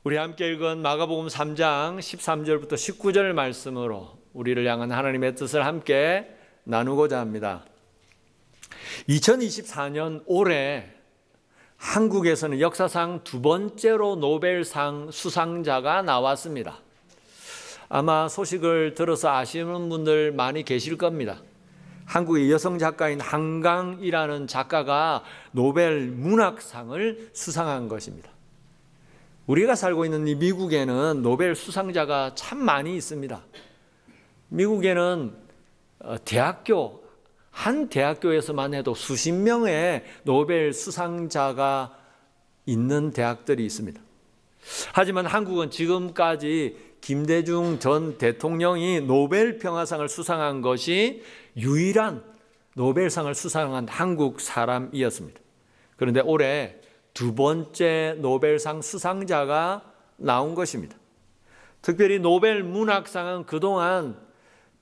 우리 함께 읽은 마가복음 3장 13절부터 19절 말씀으로 우리를 향한 하나님의 뜻을 함께 나누고자 합니다. 2024년 올해 한국에서는 역사상 두 번째로 노벨상 수상자가 나왔습니다. 아마 소식을 들어서 아시는 분들 많이 계실 겁니다. 한국의 여성 작가인 한강이라는 작가가 노벨 문학상을 수상한 것입니다. 우리가 살고 있는 이 미국에는 노벨 수상자가 참 많이 있습니다. 미국에는 한 대학교에서만 해도 수십 명의 노벨 수상자가 있는 대학들이 있습니다. 하지만 한국은 지금까지 김대중 전 대통령이 노벨 평화상을 수상한 것이 유일한 노벨상을 수상한 한국 사람이었습니다. 그런데 올해 두 번째 노벨상 수상자가 나온 것입니다. 특별히 노벨 문학상은 그동안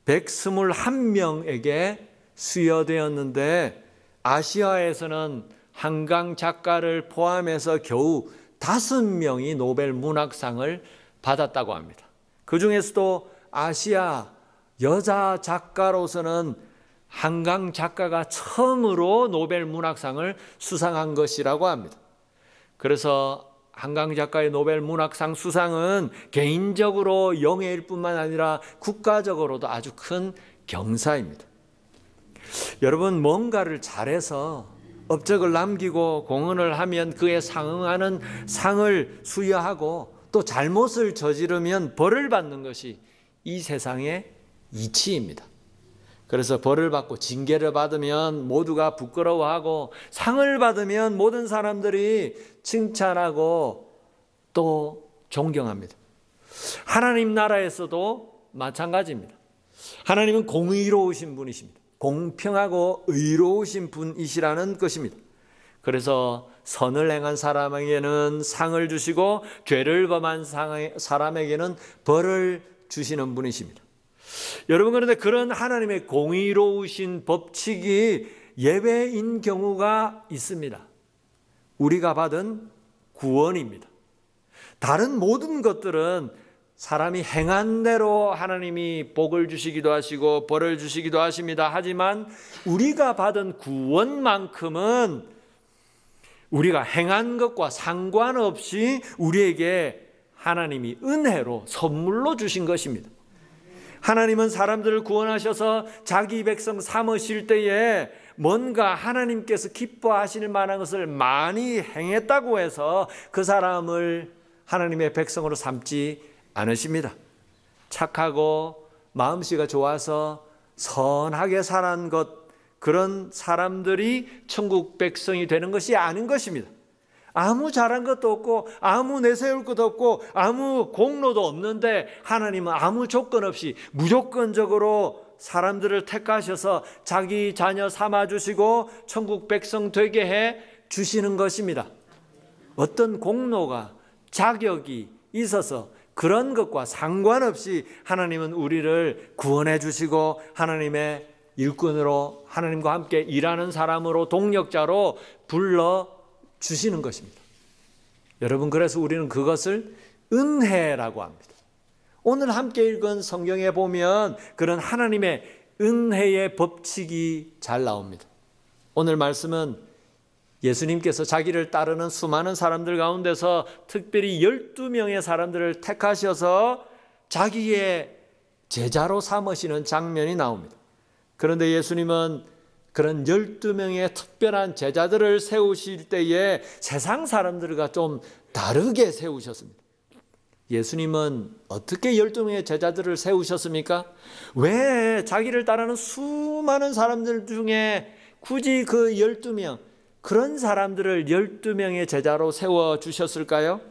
121명에게 수여되었는데 아시아에서는 한강 작가를 포함해서 겨우 5명이 노벨 문학상을 받았다고 합니다. 그 중에서도 아시아 여자 작가로서는 한강 작가가 처음으로 노벨 문학상을 수상한 것이라고 합니다. 그래서 한강 작가의 노벨 문학상 수상은 개인적으로 영예일 뿐만 아니라 국가적으로도 아주 큰 경사입니다. 여러분, 뭔가를 잘해서 업적을 남기고 공헌을 하면 그에 상응하는 상을 수여하고 또 잘못을 저지르면 벌을 받는 것이 이 세상의 이치입니다. 그래서 벌을 받고 징계를 받으면 모두가 부끄러워하고 상을 받으면 모든 사람들이 칭찬하고 또 존경합니다. 하나님 나라에서도 마찬가지입니다. 하나님은 공의로우신 분이십니다. 공평하고 의로우신 분이시라는 것입니다. 그래서 선을 행한 사람에게는 상을 주시고 죄를 범한 사람에게는 벌을 주시는 분이십니다. 여러분, 그런데 그런 하나님의 공의로우신 법칙이 예외인 경우가 있습니다. 우리가 받은 구원입니다. 다른 모든 것들은 사람이 행한 대로 하나님이 복을 주시기도 하시고 벌을 주시기도 하십니다. 하지만 우리가 받은 구원만큼은 우리가 행한 것과 상관없이 우리에게 하나님이 은혜로 선물로 주신 것입니다. 하나님은 사람들을 구원하셔서 자기 백성 삼으실 때에 뭔가 하나님께서 기뻐하실 만한 것을 많이 행했다고 해서 그 사람을 하나님의 백성으로 삼지 않으십니다. 착하고 마음씨가 좋아서 선하게 살한 것, 그런 사람들이 천국 백성이 되는 것이 아닌 것입니다. 아무 잘한 것도 없고 아무 내세울 것도 없고 아무 공로도 없는데 하나님은 아무 조건 없이 무조건적으로 사람들을 택하셔서 자기 자녀 삼아주시고 천국 백성 되게 해 주시는 것입니다. 어떤 공로가 자격이 있어서 그런 것과 상관없이 하나님은 우리를 구원해 주시고 하나님의 일꾼으로 하나님과 함께 일하는 사람으로 동력자로 불러 주시는 것입니다. 여러분, 그래서 우리는 그것을 은혜라고 합니다. 오늘 함께 읽은 성경에 보면 그런 하나님의 은혜의 법칙이 잘 나옵니다. 오늘 말씀은 예수님께서 자기를 따르는 수많은 사람들 가운데서 특별히 12명의 사람들을 택하셔서 자기의 제자로 삼으시는 장면이 나옵니다. 그런데 예수님은 그런 12명의 특별한 제자들을 세우실 때에 세상 사람들과 좀 다르게 세우셨습니다. 예수님은 어떻게 12명의 제자들을 세우셨습니까? 왜 자기를 따르는 수많은 사람들 중에 굳이 그 12명, 그런 사람들을 12명의 제자로 세워주셨을까요?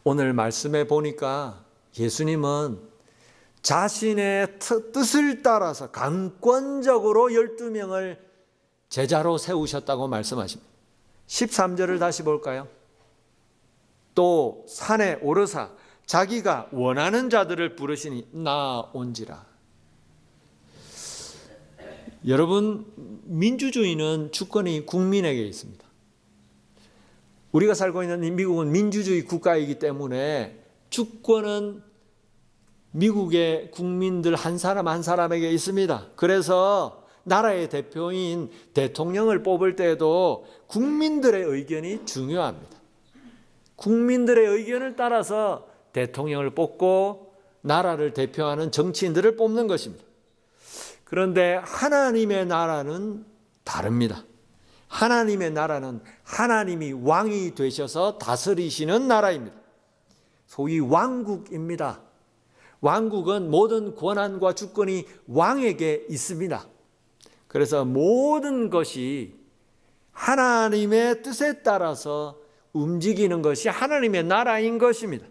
오늘 말씀에 보니까 예수님은 자신의 뜻을 따라서 강권적으로 12명을 제자로 세우셨다고 말씀하십니다. 13절을 다시 볼까요? 또 산에 오르사 자기가 원하는 자들을 부르시니 나온지라. 여러분, 민주주의는 주권이 국민에게 있습니다. 우리가 살고 있는 이 미국은 민주주의 국가이기 때문에 주권은 미국의 국민들 한 사람 한 사람에게 있습니다. 그래서 나라의 대표인 대통령을 뽑을 때에도 국민들의 의견이 중요합니다. 국민들의 의견을 따라서 대통령을 뽑고 나라를 대표하는 정치인들을 뽑는 것입니다. 그런데 하나님의 나라는 다릅니다. 하나님의 나라는 하나님이 왕이 되셔서 다스리시는 나라입니다. 소위 왕국입니다. 왕국은 모든 권한과 주권이 왕에게 있습니다. 그래서 모든 것이 하나님의 뜻에 따라서 움직이는 것이 하나님의 나라인 것입니다.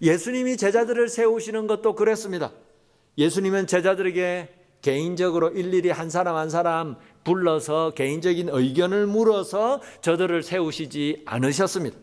예수님이 제자들을 세우시는 것도 그랬습니다. 예수님은 제자들에게 개인적으로 일일이 한 사람 한 사람 불러서 개인적인 의견을 물어서 저들을 세우시지 않으셨습니다.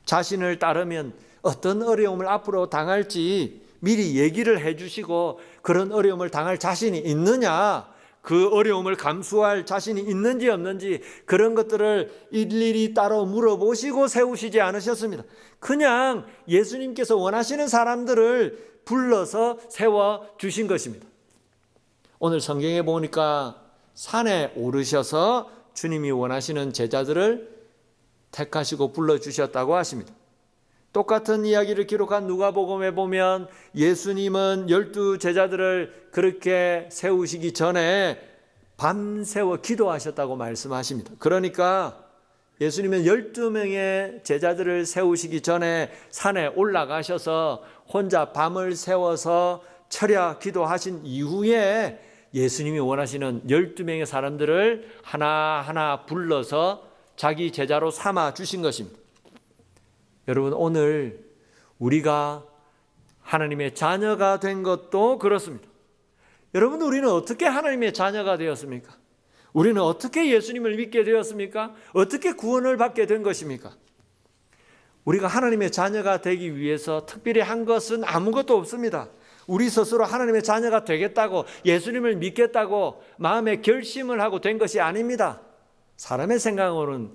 자신을 따르면 어떤 어려움을 앞으로 당할지 미리 얘기를 해주시고 그런 어려움을 당할 자신이 있느냐, 그 어려움을 감수할 자신이 있는지 없는지 그런 것들을 일일이 따로 물어보시고 세우시지 않으셨습니다. 그냥 예수님께서 원하시는 사람들을 불러서 세워주신 것입니다. 오늘 성경에 보니까 산에 오르셔서 주님이 원하시는 제자들을 택하시고 불러주셨다고 하십니다. 똑같은 이야기를 기록한 누가복음에 보면 예수님은 12 제자들을 그렇게 세우시기 전에 밤새워 기도하셨다고 말씀하십니다. 그러니까 예수님은 12명의 제자들을 세우시기 전에 산에 올라가셔서 혼자 밤을 새워서 철야 기도하신 이후에 예수님이 원하시는 12명의 사람들을 하나하나 불러서 자기 제자로 삼아 주신 것입니다. 여러분, 오늘 우리가 하나님의 자녀가 된 것도 그렇습니다. 여러분, 우리는 어떻게 하나님의 자녀가 되었습니까? 우리는 어떻게 예수님을 믿게 되었습니까? 어떻게 구원을 받게 된 것입니까? 우리가 하나님의 자녀가 되기 위해서 특별히 한 것은 아무것도 없습니다. 우리 스스로 하나님의 자녀가 되겠다고, 예수님을 믿겠다고 마음에 결심을 하고 된 것이 아닙니다. 사람의 생각으로는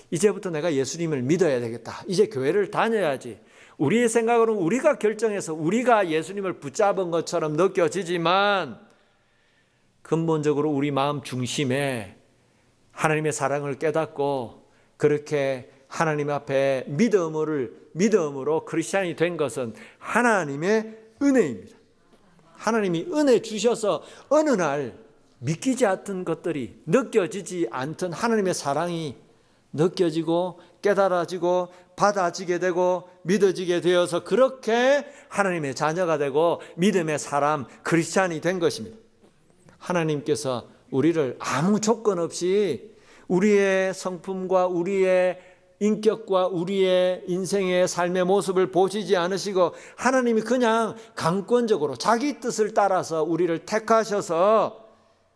이제부터 내가 예수님을 믿어야 되겠다, 이제 교회를 다녀야지, 우리의 생각으로는 우리가 결정해서 우리가 예수님을 붙잡은 것처럼 느껴지지만 근본적으로 우리 마음 중심에 하나님의 사랑을 깨닫고 그렇게 하나님 앞에 믿음으로 크리스찬이 된 것은 하나님의 은혜입니다. 하나님이 은혜 주셔서 어느 날 믿기지 않던 것들이, 느껴지지 않던 하나님의 사랑이 느껴지고 깨달아지고 받아지게 되고 믿어지게 되어서 그렇게 하나님의 자녀가 되고 믿음의 사람, 크리스찬이 된 것입니다. 하나님께서 우리를 아무 조건 없이 우리의 성품과 우리의 인격과 우리의 인생의 삶의 모습을 보시지 않으시고 하나님이 그냥 강권적으로 자기 뜻을 따라서 우리를 택하셔서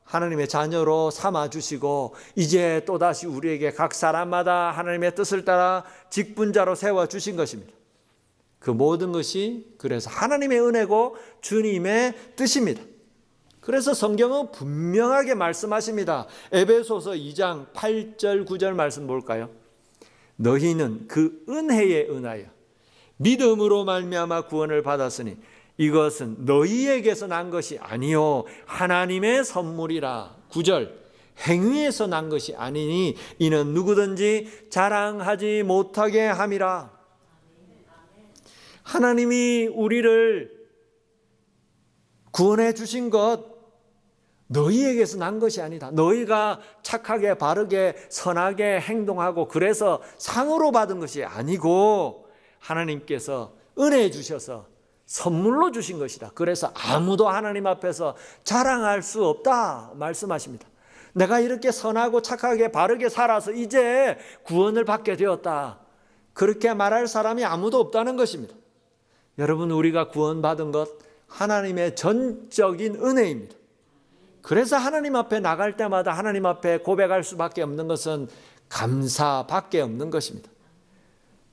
하나님의 자녀로 삼아주시고 이제 또다시 우리에게 각 사람마다 하나님의 뜻을 따라 직분자로 세워주신 것입니다. 그 모든 것이 그래서 하나님의 은혜고 주님의 뜻입니다. 그래서 성경은 분명하게 말씀하십니다. 에베소서 2장 8절 9절 말씀 볼까요? 너희는 그 은혜에 은하여 믿음으로 말미암아 구원을 받았으니 이것은 너희에게서 난 것이 아니요 하나님의 선물이라. 9절 행위에서 난 것이 아니니 이는 누구든지 자랑하지 못하게 함이라. 하나님이 우리를 구원해 주신 것 너희에게서 난 것이 아니다. 너희가 착하게 바르게 선하게 행동하고 그래서 상으로 받은 것이 아니고 하나님께서 은혜 주셔서 선물로 주신 것이다. 그래서 아무도 하나님 앞에서 자랑할 수 없다 말씀하십니다. 내가 이렇게 선하고 착하게 바르게 살아서 이제 구원을 받게 되었다, 그렇게 말할 사람이 아무도 없다는 것입니다. 여러분, 우리가 구원받은 것 하나님의 전적인 은혜입니다. 그래서 하나님 앞에 나갈 때마다 하나님 앞에 고백할 수밖에 없는 것은 감사밖에 없는 것입니다.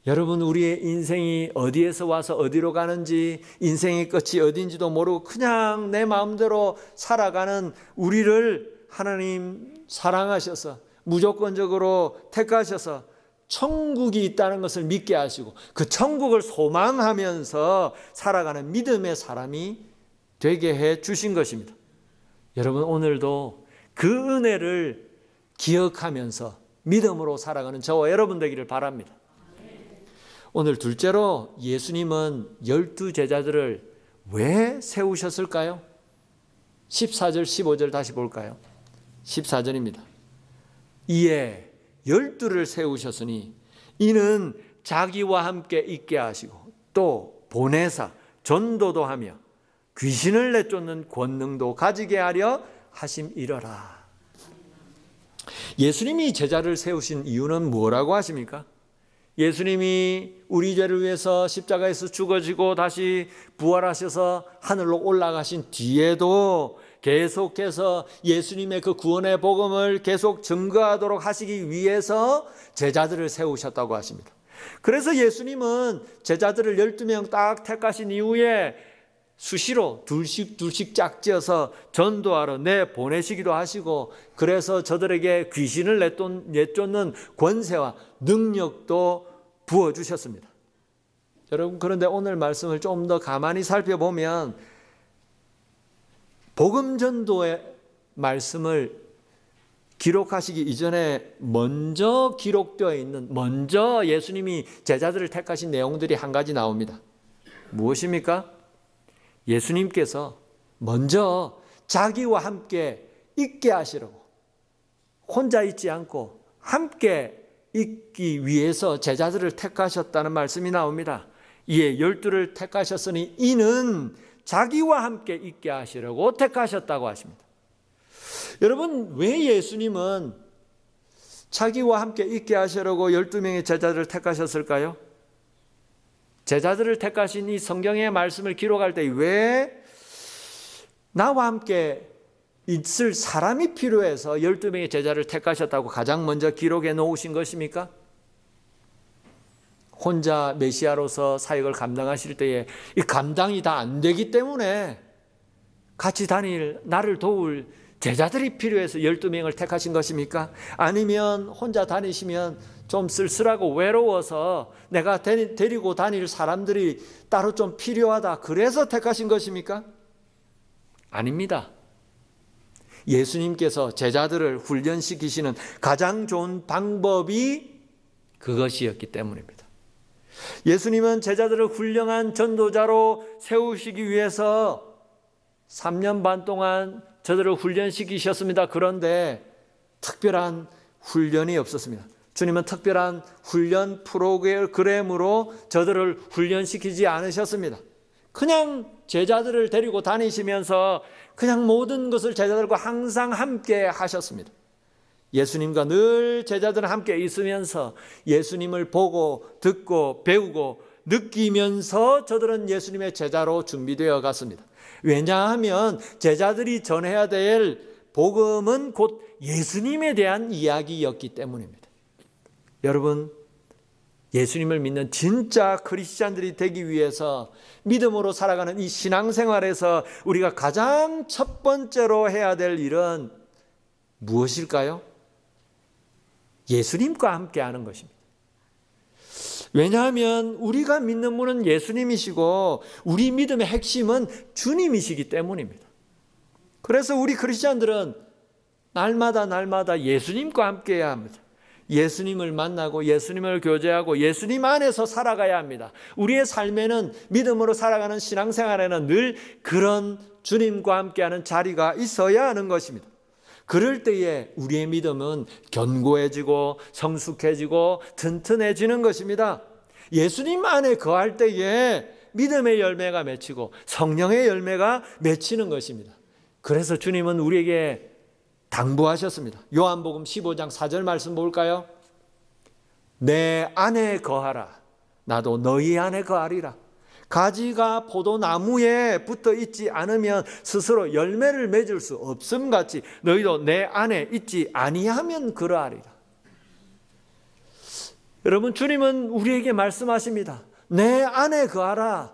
여러분, 우리의 인생이 어디에서 와서 어디로 가는지, 인생의 끝이 어딘지도 모르고 그냥 내 마음대로 살아가는 우리를 하나님 사랑하셔서 무조건적으로 택하셔서 천국이 있다는 것을 믿게 하시고 그 천국을 소망하면서 살아가는 믿음의 사람이 되게 해 주신 것입니다. 여러분, 오늘도 그 은혜를 기억하면서 믿음으로 살아가는 저와 여러분 되기를 바랍니다. 오늘 둘째로, 예수님은 12 제자들을 왜 세우셨을까요? 14절 15절 다시 볼까요? 14절입니다. 이에 12를 세우셨으니 이는 자기와 함께 있게 하시고 또 보내사 전도도 하며 귀신을 내쫓는 권능도 가지게 하려 하심이러라. 예수님이 제자를 세우신 이유는 뭐라고 하십니까? 예수님이 우리 죄를 위해서 십자가에서 죽어지고 다시 부활하셔서 하늘로 올라가신 뒤에도 계속해서 예수님의 그 구원의 복음을 계속 증거하도록 하시기 위해서 제자들을 세우셨다고 하십니다. 그래서 예수님은 제자들을 12명 딱 택하신 이후에 수시로 둘씩 짝지어서 전도하러 내보내시기도 하시고, 그래서 저들에게 귀신을 내쫓는 권세와 능력도 부어주셨습니다. 여러분, 그런데 오늘 말씀을 좀 더 가만히 살펴보면 복음 전도의 말씀을 기록하시기 이전에 먼저 기록되어 있는, 먼저 예수님이 제자들을 택하신 내용들이 한 가지 나옵니다. 무엇입니까? 예수님께서 먼저 자기와 함께 있게 하시려고, 혼자 있지 않고 함께 있기 위해서 제자들을 택하셨다는 말씀이 나옵니다. 이에 12를 택하셨으니 이는 자기와 함께 있게 하시려고 택하셨다고 하십니다. 여러분, 왜 예수님은 자기와 함께 있게 하시려고 12명의 제자들을 택하셨을까요? 제자들을 택하신 이 성경의 말씀을 기록할 때 왜 나와 함께 있을 사람이 필요해서 12명의 제자를 택하셨다고 가장 먼저 기록해 놓으신 것입니까? 혼자 메시아로서 사역을 감당하실 때에 이 감당이 다 안 되기 때문에 같이 다닐, 나를 도울 제자들이 필요해서 12명을 택하신 것입니까? 아니면 혼자 다니시면 좀 쓸쓸하고 외로워서 내가 데리고 다닐 사람들이 따로 좀 필요하다, 그래서 택하신 것입니까? 아닙니다. 예수님께서 제자들을 훈련시키시는 가장 좋은 방법이 그것이었기 때문입니다. 예수님은 제자들을 훌륭한 전도자로 세우시기 위해서 3년 반 동안 저들을 훈련시키셨습니다. 그런데 특별한 훈련이 없었습니다. 주님은 특별한 훈련 프로그램으로 저들을 훈련시키지 않으셨습니다. 그냥 제자들을 데리고 다니시면서 그냥 모든 것을 제자들과 항상 함께 하셨습니다. 예수님과 늘 제자들은 함께 있으면서 예수님을 보고 듣고 배우고 느끼면서 저들은 예수님의 제자로 준비되어 갔습니다. 왜냐하면 제자들이 전해야 될 복음은 곧 예수님에 대한 이야기였기 때문입니다. 여러분, 예수님을 믿는 진짜 크리스찬들이 되기 위해서 믿음으로 살아가는 이 신앙생활에서 우리가 가장 첫 번째로 해야 될 일은 무엇일까요? 예수님과 함께 하는 것입니다. 왜냐하면 우리가 믿는 분은 예수님이시고 우리 믿음의 핵심은 주님이시기 때문입니다. 그래서 우리 크리스찬들은 날마다 예수님과 함께 해야 합니다. 예수님을 만나고 예수님을 교제하고 예수님 안에서 살아가야 합니다. 우리의 삶에는, 믿음으로 살아가는 신앙생활에는 늘 그런 주님과 함께하는 자리가 있어야 하는 것입니다. 그럴 때에 우리의 믿음은 견고해지고 성숙해지고 튼튼해지는 것입니다. 예수님 안에 거할 때에 믿음의 열매가 맺히고 성령의 열매가 맺히는 것입니다. 그래서 주님은 우리에게 당부하셨습니다. 요한복음 15장 4절 말씀 볼까요? 내 안에 거하라, 나도 너희 안에 거하리라. 가지가 포도나무에 붙어 있지 않으면 스스로 열매를 맺을 수 없음같이 너희도 내 안에 있지 아니하면 그러하리라. 여러분, 주님은 우리에게 말씀하십니다. 내 안에 거하라.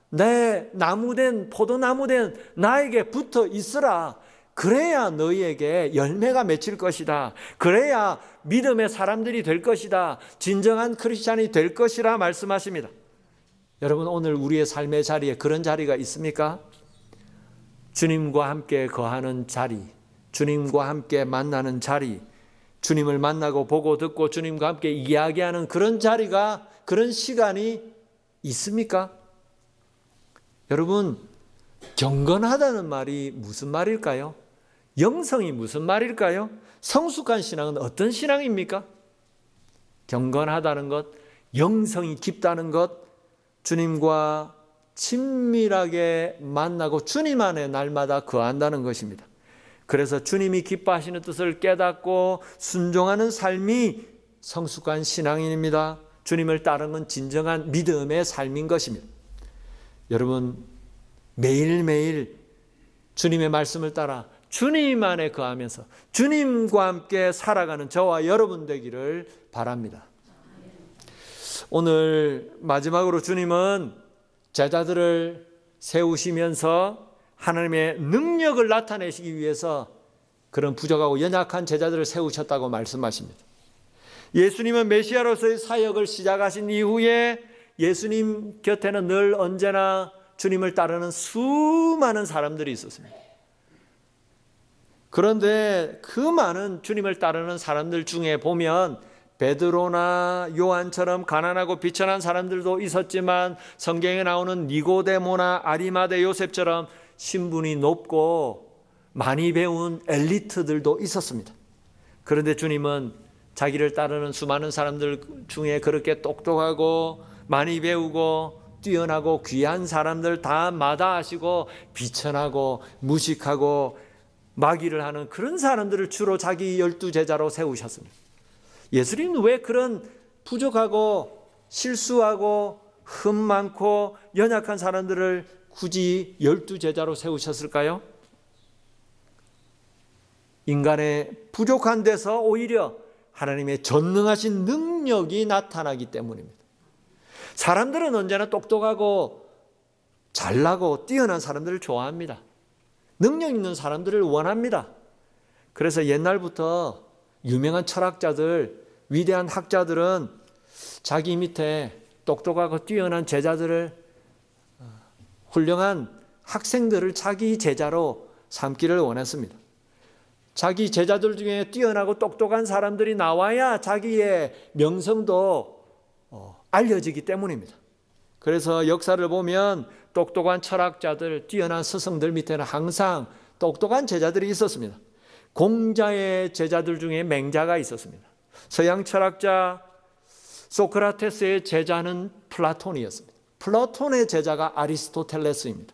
내 나무된, 포도나무된 나에게 붙어 있으라. 그래야 너희에게 열매가 맺힐 것이다. 그래야 믿음의 사람들이 될 것이다. 진정한 크리스찬이 될 것이라 말씀하십니다. 여러분, 오늘 우리의 삶의 자리에 그런 자리가 있습니까? 주님과 함께 거하는 자리, 주님과 함께 만나는 자리, 주님을 만나고 보고 듣고 주님과 함께 이야기하는 그런 자리가, 그런 시간이 있습니까? 여러분, 경건하다는 말이 무슨 말일까요? 영성이 무슨 말일까요? 성숙한 신앙은 어떤 신앙입니까? 경건하다는 것, 영성이 깊다는 것, 주님과 친밀하게 만나고 주님 안에 날마다 거한다는 것입니다. 그래서 주님이 기뻐하시는 뜻을 깨닫고 순종하는 삶이 성숙한 신앙인입니다. 주님을 따르는 건 진정한 믿음의 삶인 것입니다. 여러분, 매일매일 주님의 말씀을 따라 주님 안에 거하면서 주님과 함께 살아가는 저와 여러분 되기를 바랍니다. 오늘 마지막으로 주님은 제자들을 세우시면서 하나님의 능력을 나타내시기 위해서 그런 부족하고 연약한 제자들을 세우셨다고 말씀하십니다. 예수님은 메시아로서의 사역을 시작하신 이후에 예수님 곁에는 늘 언제나 주님을 따르는 수많은 사람들이 있었습니다. 그런데 그 많은 주님을 따르는 사람들 중에 보면 베드로나 요한처럼 가난하고 비천한 사람들도 있었지만 성경에 나오는 니고데모나 아리마대 요셉처럼 신분이 높고 많이 배운 엘리트들도 있었습니다. 그런데 주님은 자기를 따르는 수많은 사람들 중에 그렇게 똑똑하고 많이 배우고 뛰어나고 귀한 사람들 다 마다하시고 비천하고 무식하고 마귀를 하는 그런 사람들을 주로 자기 12제자로 세우셨습니다. 예수님은 왜 그런 부족하고 실수하고 흠 많고 연약한 사람들을 굳이 12제자로 세우셨을까요? 인간의 부족한 데서 오히려 하나님의 전능하신 능력이 나타나기 때문입니다. 사람들은 언제나 똑똑하고 잘나고 뛰어난 사람들을 좋아합니다. 능력 있는 사람들을 원합니다. 그래서 옛날부터 유명한 철학자들, 위대한 학자들은 자기 밑에 똑똑하고 뛰어난 제자들을, 훌륭한 학생들을 자기 제자로 삼기를 원했습니다. 자기 제자들 중에 뛰어나고 똑똑한 사람들이 나와야 자기의 명성도 알려지기 때문입니다. 그래서 역사를 보면 똑똑한 철학자들, 뛰어난 스승들 밑에는 항상 똑똑한 제자들이 있었습니다. 공자의 제자들 중에 맹자가 있었습니다. 서양 철학자 소크라테스의 제자는 플라톤이었습니다. 플라톤의 제자가 아리스토텔레스입니다.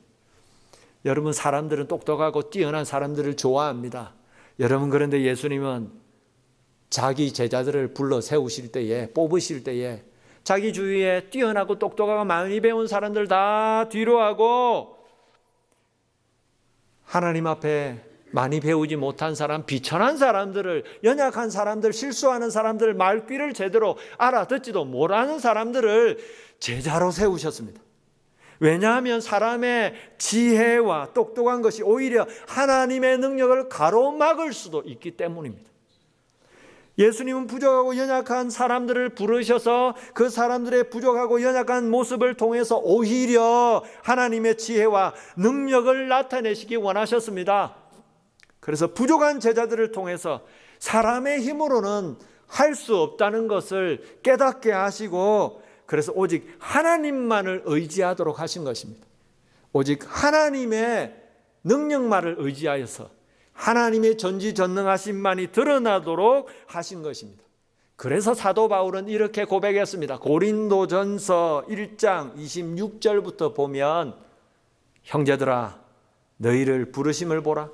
여러분, 사람들은 똑똑하고 뛰어난 사람들을 좋아합니다. 여러분, 그런데 예수님은 자기 제자들을 불러 세우실 때에, 뽑으실 때에 자기 주위에 뛰어나고 똑똑하고 많이 배운 사람들 다 뒤로 하고 하나님 앞에 많이 배우지 못한 사람, 비천한 사람들을, 연약한 사람들, 실수하는 사람들, 말귀를 제대로 알아듣지도 못하는 사람들을 제자로 세우셨습니다. 왜냐하면 사람의 지혜와 똑똑한 것이 오히려 하나님의 능력을 가로막을 수도 있기 때문입니다. 예수님은 부족하고 연약한 사람들을 부르셔서 그 사람들의 부족하고 연약한 모습을 통해서 오히려 하나님의 지혜와 능력을 나타내시기 원하셨습니다. 그래서 부족한 제자들을 통해서 사람의 힘으로는 할 수 없다는 것을 깨닫게 하시고, 그래서 오직 하나님만을 의지하도록 하신 것입니다. 오직 하나님의 능력만을 의지하여서 하나님의 전지전능하심만이 드러나도록 하신 것입니다. 그래서 사도 바울은 이렇게 고백했습니다. 고린도전서 1장 26절부터 보면, 형제들아 너희를 부르심을 보라.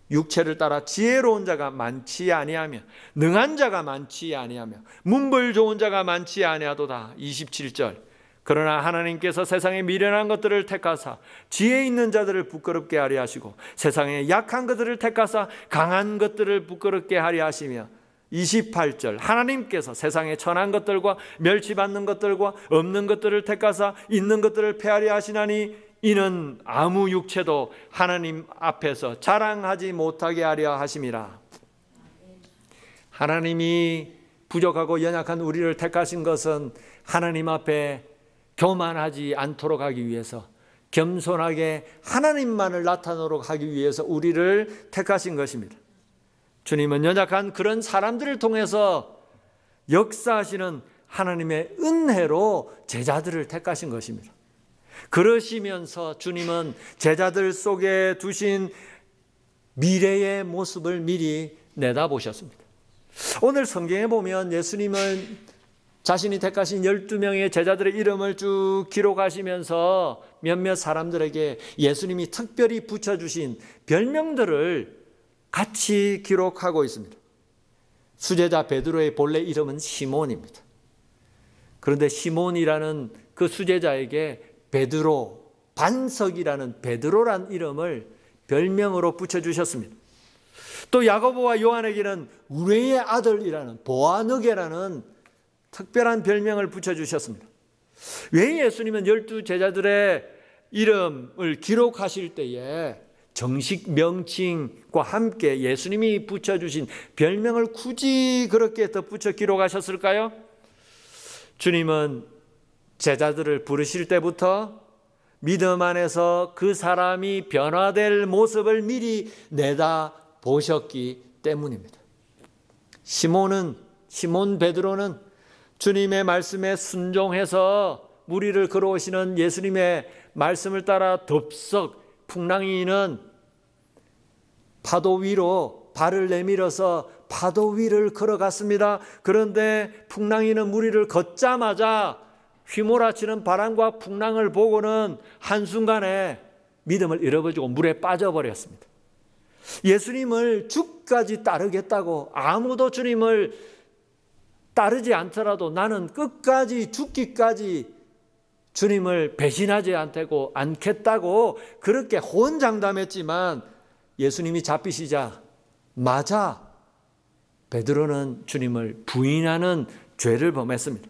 육체를 따라 지혜로운 자가 많지 아니하며 능한 자가 많지 아니하며 문벌 좋은 자가 많지 아니하도다. 27절. 그러나 하나님께서 세상에 미련한 것들을 택하사 지혜 있는 자들을 부끄럽게 하려 하시고 세상에 약한 것들을 택하사 강한 것들을 부끄럽게 하려 하시며, 28절. 하나님께서 세상에 천한 것들과 멸치받는 것들과 없는 것들을 택하사 있는 것들을 폐하려 하시나니 이는 아무 육체도 하나님 앞에서 자랑하지 못하게 하려 하심이라. 하나님이 부족하고 연약한 우리를 택하신 것은 하나님 앞에 교만하지 않도록 하기 위해서, 겸손하게 하나님만을 나타내도록 하기 위해서 우리를 택하신 것입니다. 주님은 연약한 그런 사람들을 통해서 역사하시는 하나님의 은혜로 제자들을 택하신 것입니다. 그러시면서 주님은 제자들 속에 두신 미래의 모습을 미리 내다보셨습니다. 오늘 성경에 보면 예수님은 자신이 택하신 12명의 제자들의 이름을 쭉 기록하시면서 몇몇 사람들에게 예수님이 특별히 붙여주신 별명들을 같이 기록하고 있습니다. 수제자 베드로의 본래 이름은 시몬입니다. 그런데 시몬이라는 그 수제자에게 베드로, 반석이라는 베드로란 이름을 별명으로 붙여주셨습니다. 또 야고보와 요한에게는 우레의 아들이라는 보아너게라는 특별한 별명을 붙여주셨습니다. 왜 예수님은 12제자들의 이름을 기록하실 때에 정식 명칭과 함께 예수님이 붙여주신 별명을 굳이 그렇게 덧붙여 기록하셨을까요? 주님은 제자들을 부르실 때부터 믿음 안에서 그 사람이 변화될 모습을 미리 내다보셨기 때문입니다. 시몬 베드로는 주님의 말씀에 순종해서 무리를 걸어오시는 예수님의 말씀을 따라 덥석 풍랑이는 파도 위로 발을 내밀어서 파도 위를 걸어갔습니다. 그런데 풍랑이는 무리를 걷자마자 휘몰아치는 바람과 풍랑을 보고는 한순간에 믿음을 잃어버리고 물에 빠져버렸습니다. 예수님을 죽까지 따르겠다고, 아무도 주님을 따르지 않더라도 나는 끝까지 죽기까지 주님을 배신하지 않겠다고 그렇게 호언장담했지만 예수님이 잡히시자 맞아 베드로는 주님을 부인하는 죄를 범했습니다.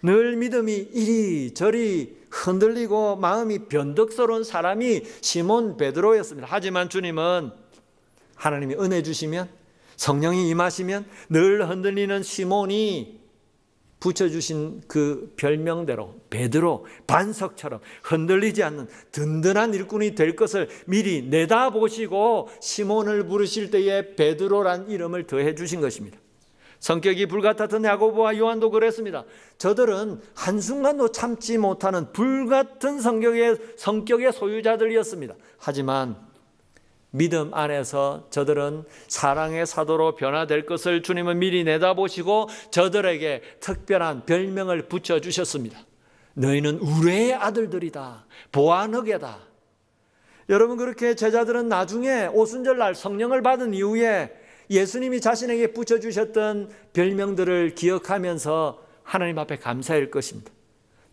늘 믿음이 이리저리 흔들리고 마음이 변덕스러운 사람이 시몬 베드로였습니다. 하지만 주님은 하나님이 은혜 주시면, 성령이 임하시면 늘 흔들리는 시몬이 붙여주신 그 별명대로 베드로, 반석처럼 흔들리지 않는 든든한 일꾼이 될 것을 미리 내다보시고 시몬을 부르실 때에 베드로란 이름을 더해 주신 것입니다. 성격이 불같았던 야고보와 요한도 그랬습니다. 저들은 한순간도 참지 못하는 불같은 성격의 소유자들이었습니다. 하지만 믿음 안에서 저들은 사랑의 사도로 변화될 것을 주님은 미리 내다보시고 저들에게 특별한 별명을 붙여주셨습니다. 너희는 우레의 아들들이다, 보아너게다. 여러분, 그렇게 제자들은 나중에 오순절날 성령을 받은 이후에 예수님이 자신에게 붙여주셨던 별명들을 기억하면서 하나님 앞에 감사할 것입니다.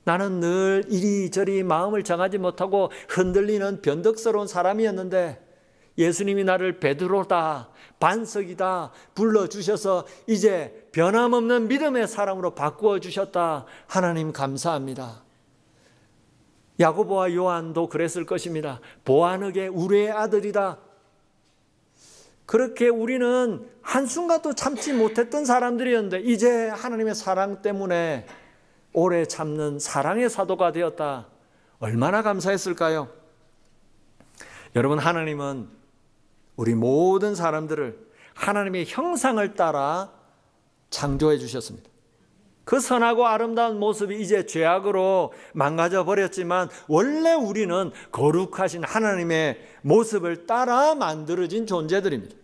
나는 늘 이리저리 마음을 정하지 못하고 흔들리는 변덕스러운 사람이었는데 예수님이 나를 베드로다, 반석이다 불러주셔서 이제 변함없는 믿음의 사람으로 바꾸어 주셨다. 하나님 감사합니다. 야고보와 요한도 그랬을 것입니다. 보아너게 우레의 아들이다. 그렇게 우리는 한순간도 참지 못했던 사람들이었는데 이제 하나님의 사랑 때문에 오래 참는 사랑의 사도가 되었다. 얼마나 감사했을까요? 여러분, 하나님은 우리 모든 사람들을 하나님의 형상을 따라 창조해 주셨습니다. 그 선하고 아름다운 모습이 이제 죄악으로 망가져 버렸지만 원래 우리는 거룩하신 하나님의 모습을 따라 만들어진 존재들입니다.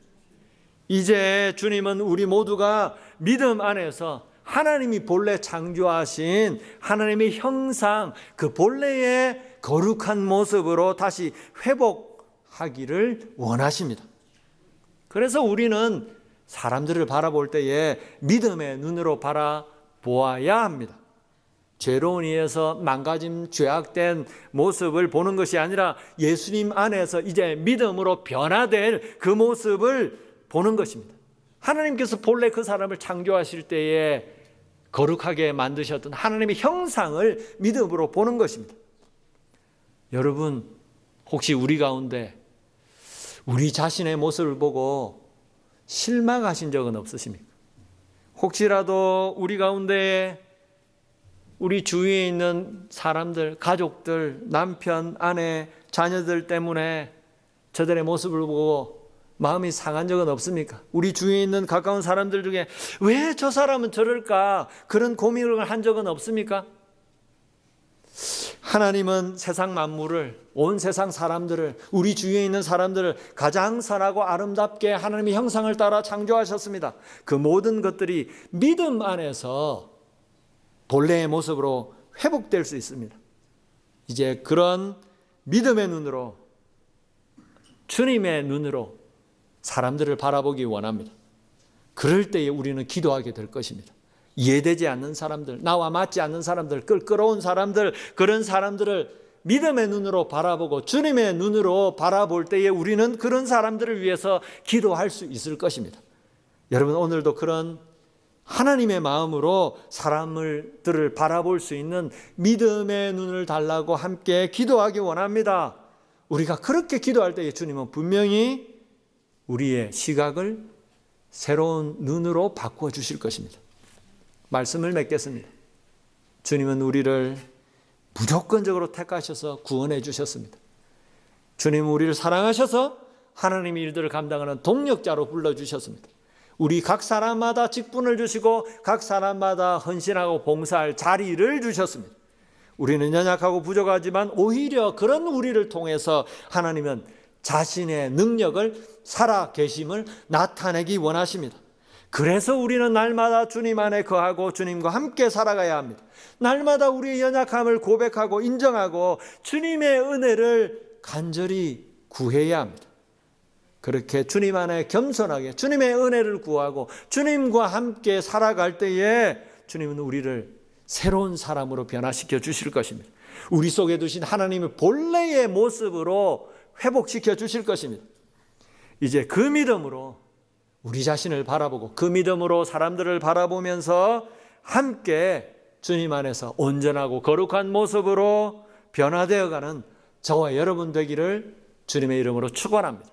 이제 주님은 우리 모두가 믿음 안에서 하나님이 본래 창조하신 하나님의 형상, 그 본래의 거룩한 모습으로 다시 회복하기를 원하십니다. 그래서 우리는 사람들을 바라볼 때에 믿음의 눈으로 바라보아야 합니다. 죄로운 이에서 망가짐, 죄악된 모습을 보는 것이 아니라 예수님 안에서 이제 믿음으로 변화될 그 모습을 보는 것입니다. 하나님께서 본래 그 사람을 창조하실 때에 거룩하게 만드셨던 하나님의 형상을 믿음으로 보는 것입니다. 여러분, 혹시 우리 가운데 우리 자신의 모습을 보고 실망하신 적은 없으십니까? 혹시라도 우리 가운데 우리 주위에 있는 사람들, 가족들, 남편, 아내, 자녀들 때문에 저들의 모습을 보고 마음이 상한 적은 없습니까? 우리 주위에 있는 가까운 사람들 중에 왜 저 사람은 저럴까? 그런 고민을 한 적은 없습니까? 하나님은 세상 만물을, 온 세상 사람들을, 우리 주위에 있는 사람들을 가장 선하고 아름답게 하나님의 형상을 따라 창조하셨습니다. 그 모든 것들이 믿음 안에서 본래의 모습으로 회복될 수 있습니다. 이제 그런 믿음의 눈으로, 주님의 눈으로 사람들을 바라보기 원합니다. 그럴 때에 우리는 기도하게 될 것입니다. 이해되지 않는 사람들, 나와 맞지 않는 사람들, 끌끄러운 사람들, 그런 사람들을 믿음의 눈으로 바라보고 주님의 눈으로 바라볼 때에 우리는 그런 사람들을 위해서 기도할 수 있을 것입니다. 여러분, 오늘도 그런 하나님의 마음으로 사람들을 바라볼 수 있는 믿음의 눈을 달라고 함께 기도하기 원합니다. 우리가 그렇게 기도할 때에 주님은 분명히 우리의 시각을 새로운 눈으로 바꿔주실 것입니다. 말씀을 맺겠습니다. 주님은 우리를 무조건적으로 택하셔서 구원해 주셨습니다. 주님은 우리를 사랑하셔서 하나님의 일들을 감당하는 동력자로 불러주셨습니다. 우리 각 사람마다 직분을 주시고 각 사람마다 헌신하고 봉사할 자리를 주셨습니다. 우리는 연약하고 부족하지만 오히려 그런 우리를 통해서 하나님은 자신의 능력을 살아 계심을 나타내기 원하십니다. 그래서 우리는 날마다 주님 안에 거하고 주님과 함께 살아가야 합니다. 날마다 우리의 연약함을 고백하고 인정하고 주님의 은혜를 간절히 구해야 합니다. 그렇게 주님 안에 겸손하게 주님의 은혜를 구하고 주님과 함께 살아갈 때에 주님은 우리를 새로운 사람으로 변화시켜 주실 것입니다. 우리 속에 두신 하나님의 본래의 모습으로 회복시켜 주실 것입니다. 이제 그 믿음으로 우리 자신을 바라보고 그 믿음으로 사람들을 바라보면서 함께 주님 안에서 온전하고 거룩한 모습으로 변화되어가는 저와 여러분 되기를 주님의 이름으로 축원합니다.